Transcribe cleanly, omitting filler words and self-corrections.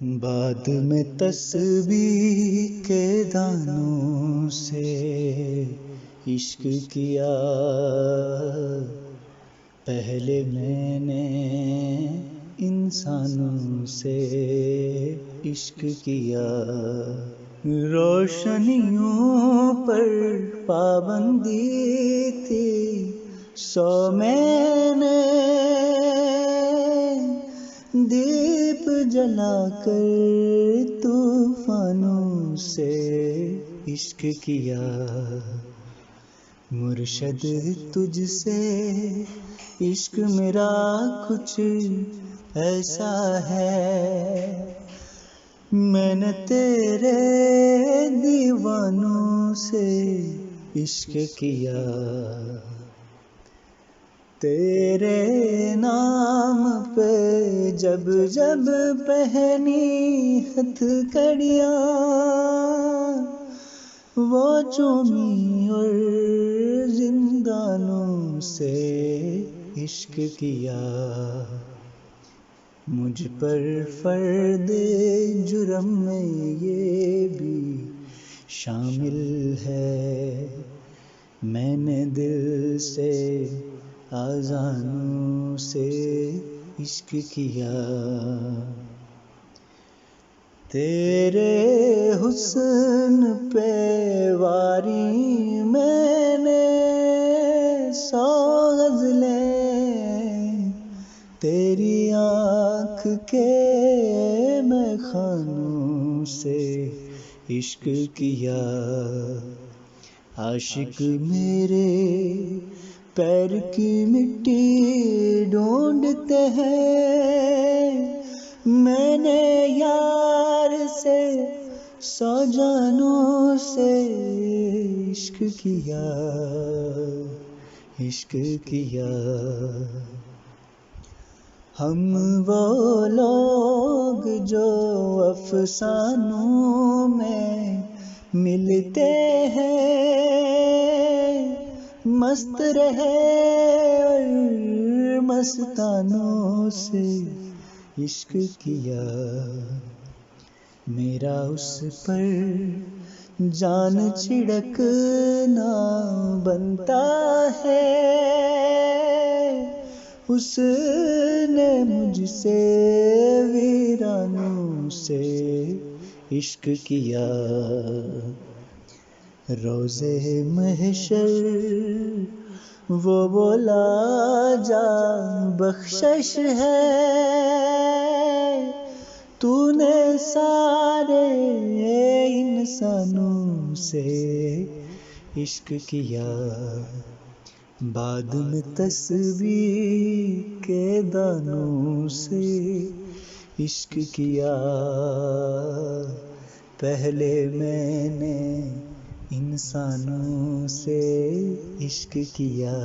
بعد میں تسبیح کے دانوں سے عشق کیا، پہلے میں نے انسانوں سے عشق کیا۔ روشنیوں پر پابندی تھی 100 میں نے دیپ جلا کر طوفانوں سے عشق کیا۔ مرشد تجھ سے عشق میرا کچھ ایسا ہے، میں نے تیرے دیوانوں سے عشق کیا۔ تیرے نام پہ جب جب پہنی ہتھ کڑیاں، وہ چومی اور زندانوں سے عشق کیا۔ مجھ پر فرد جرم میں یہ بھی شامل ہے، میں نے دل سے آذانوں سے عشق کیا۔ تیرے حسن پہ واری میں نے 100 غزلیں، تیری آنکھ کے میں خانوں سے عشق کیا۔ عاشق میرے پیر کی مٹی ڈھونڈتے ہیں، میں نے یار سے 100 جانوں سے عشق کیا، عشق کیا۔ ہم وہ لوگ جو افسانوں میں ملتے ہیں، مست رہے اور مستانوں سے عشق کیا۔ میرا اس پر جان چھڑکنا بنتا ہے، اس نے مجھ سے ویرانوں سے عشق کیا۔ روزے محشر وہ بولا جا بخشش ہے، تو نے سارے انسانوں سے عشق کیا۔ بعد میں تسبیح کے دانوں سے عشق کیا، پہلے میں نے انسانوں سے عشق کیا۔